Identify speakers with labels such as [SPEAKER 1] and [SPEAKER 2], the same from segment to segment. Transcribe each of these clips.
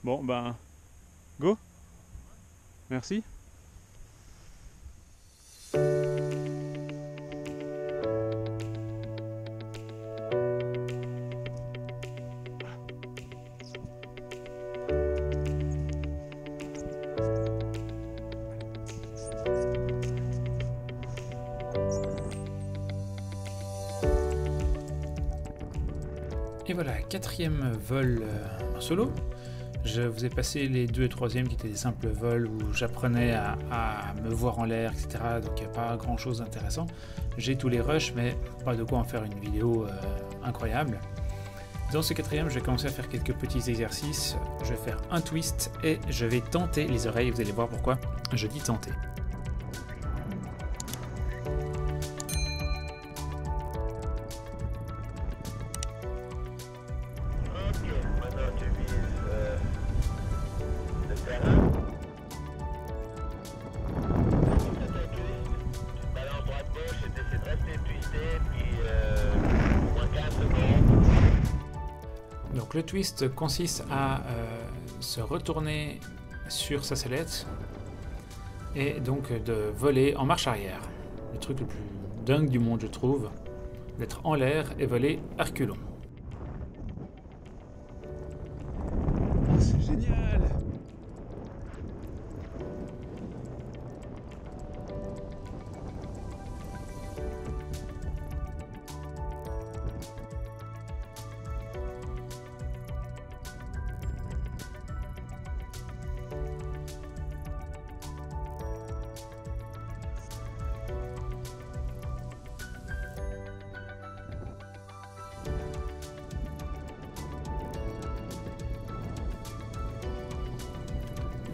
[SPEAKER 1] Bon, ben, go. Merci.
[SPEAKER 2] Et voilà, quatrième vol en solo. Je vous ai passé les 2 et 3e qui étaient des simples vols où j'apprenais à me voir en l'air, etc. Donc il n'y a pas grand chose d'intéressant. J'ai tous les rushs, mais pas de quoi en faire une vidéo incroyable. Dans ce 4e, je vais commencer à faire quelques petits exercices. Je vais faire un twist et je vais tenter les oreilles. Vous allez voir pourquoi je dis tenter. Donc le twist consiste à se retourner sur sa sellette et donc de voler en marche arrière. Le truc le plus dingue du monde, je trouve, d'être en l'air et voler à reculons.
[SPEAKER 1] C'est génial.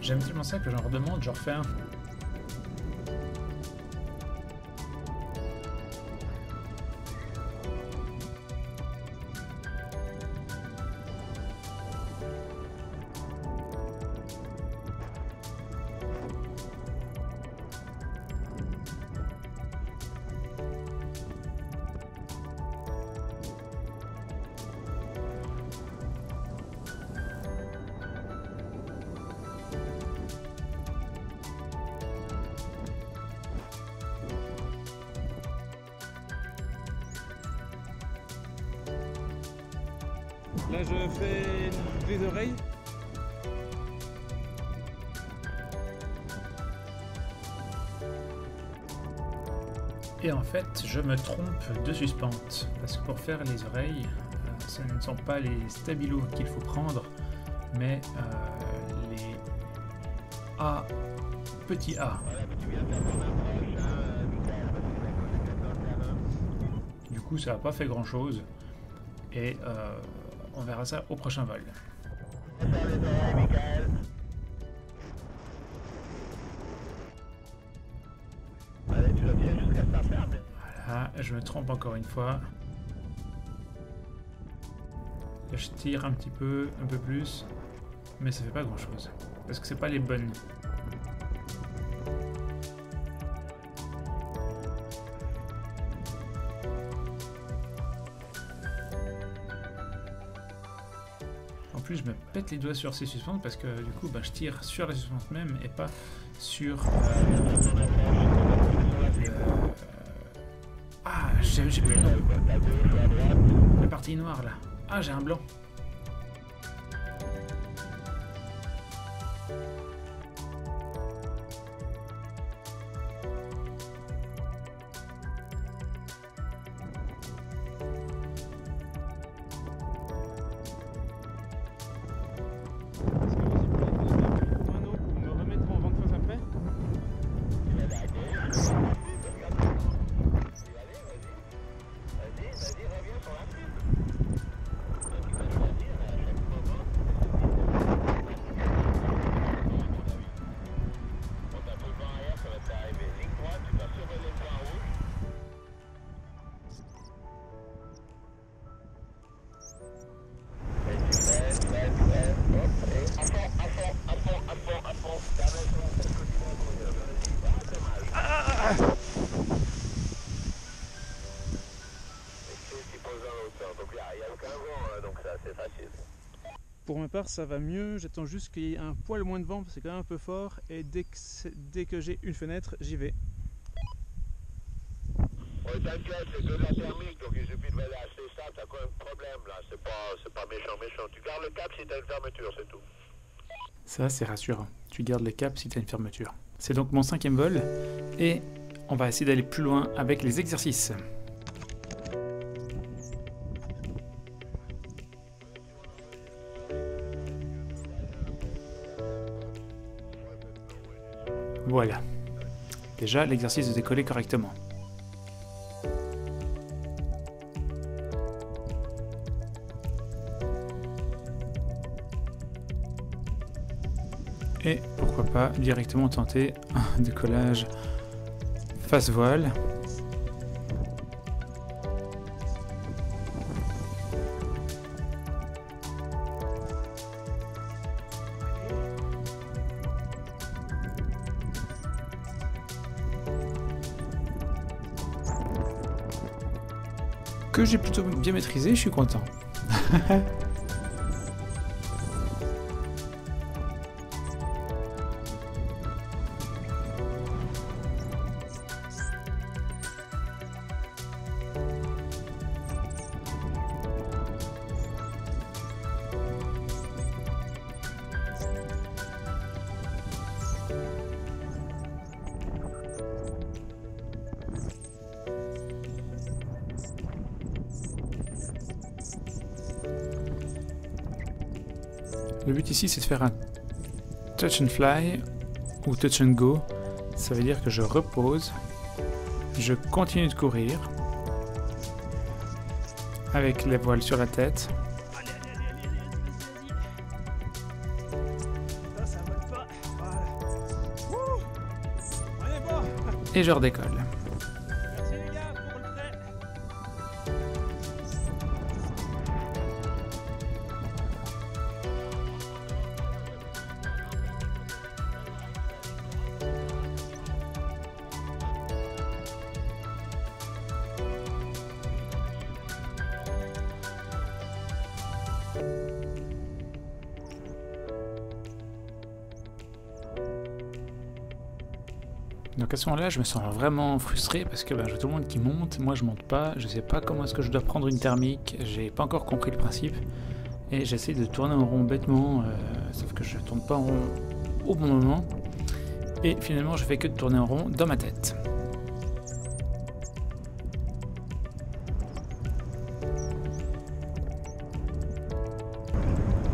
[SPEAKER 2] J'aime tellement ça que j'en redemande, j'en refais un.
[SPEAKER 1] Là, je fais des oreilles.
[SPEAKER 2] Et en fait, je me trompe de suspente, parce que pour faire les oreilles, ce ne sont pas les stabilos qu'il faut prendre, mais les A, petit A. Du coup, ça n'a pas fait grand chose, et on verra ça au prochain vol. Voilà, je me trompe encore une fois. Je tire un petit peu, un peu plus, mais ça fait pas grand chose, parce que c'est pas les bonnes. En plus, je me pète les doigts sur ces suspentes parce que du coup, je tire sur la suspente même et pas sur Ah, j'ai plus le nom. La partie noire là. Ah, j'ai un blanc.
[SPEAKER 1] part ça va mieux, j'attends juste qu'il y ait un poil moins de vent, parce que c'est quand même un peu fort, et dès que j'ai une fenêtre, j'y vais.
[SPEAKER 3] Ouais, t'inquiète, c'est de la thermique, donc il suffit de relâcher ça, t'as quoi un problème là, c'est pas méchant. Tu gardes le cap si t'as une fermeture, c'est tout.
[SPEAKER 2] Ça, c'est rassurant. Tu gardes le cap si tu as une fermeture. C'est donc mon 5e vol, et on va essayer d'aller plus loin avec les exercices. Voilà. Déjà, l'exercice de décoller correctement. Et pourquoi pas directement tenter un décollage face voile. Que j'ai plutôt bien maîtrisé, je suis content. Le but ici, c'est de faire un touch and fly ou touch and go. Ça veut dire que je repose, je continue de courir avec les voiles sur la tête.
[SPEAKER 1] Allez, vas-y. Ça vole pas. Voilà. Wouh, on est bon.
[SPEAKER 2] Et je redécolle.
[SPEAKER 1] Merci les gars pour le trait.
[SPEAKER 2] Donc à ce moment-là, je me sens vraiment frustré parce que je vois tout le monde qui monte, moi je monte pas, je sais pas comment est-ce que je dois prendre une thermique, j'ai pas encore compris le principe et j'essaie de tourner en rond bêtement, sauf que je tourne pas en rond au bon moment et finalement je fais que de tourner en rond dans ma tête.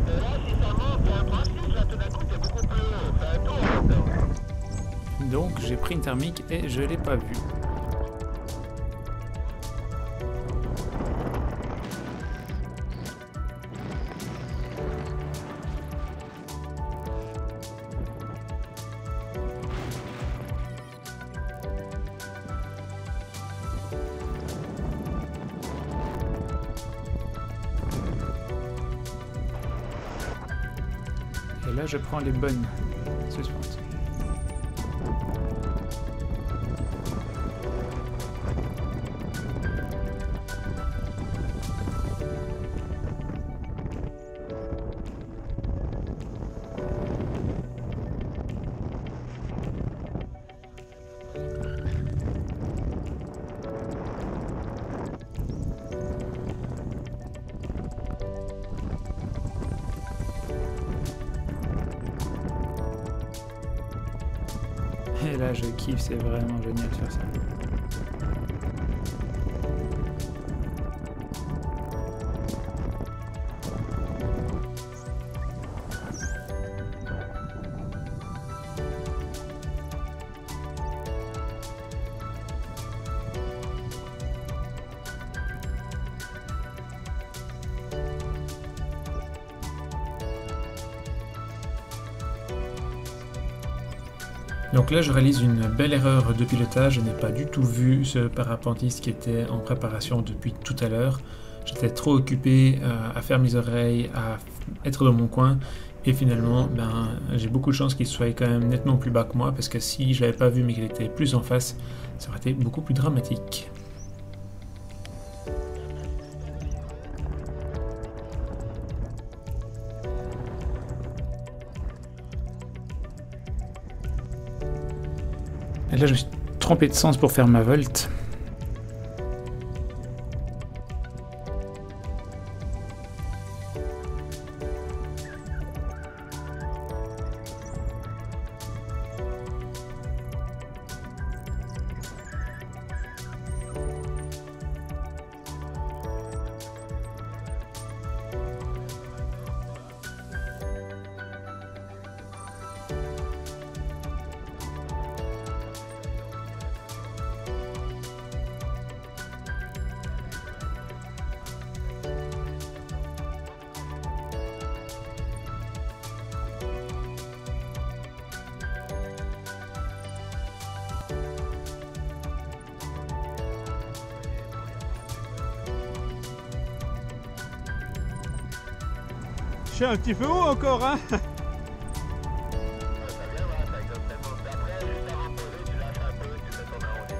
[SPEAKER 3] Et là, si ça monte, il y a un principe, là tout d'un coup t'es beaucoup plus haut, fais un tour maintenant.
[SPEAKER 2] Donc j'ai pris une thermique et je l'ai pas vue. Et là je prends les bonnes suspenses. Et là je kiffe, c'est vraiment génial de faire ça. Donc là je réalise une belle erreur de pilotage, je n'ai pas du tout vu ce parapentiste qui était en préparation depuis tout à l'heure. J'étais trop occupé à faire mes oreilles, à être dans mon coin et finalement j'ai beaucoup de chance qu'il soit quand même nettement plus bas que moi parce que si je l'avais pas vu mais qu'il était plus en face, ça aurait été beaucoup plus dramatique. Et là, je me suis trompé de sens pour faire ma volte.
[SPEAKER 1] Je suis un petit peu haut encore, hein.
[SPEAKER 3] Ça vient, voilà, ça exactement. Puis après, juste avant de poser, tu lâches un peu, tu fais ton arrondi.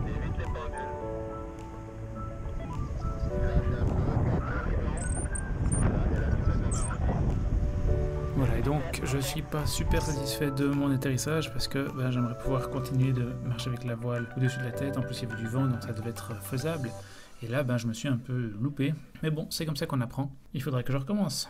[SPEAKER 3] Évite les pendules. Tu lâches un peu, puis après, voilà, et là, tu fais ton arrondi.
[SPEAKER 2] Voilà, et donc je suis pas super satisfait de mon atterrissage parce que ben, j'aimerais pouvoir continuer de marcher avec la voile au-dessus de la tête. En plus, il y avait du vent, donc ça devait être faisable. Et là, ben, je me suis un peu loupé. Mais bon, c'est comme ça qu'on apprend. Il faudrait que je recommence.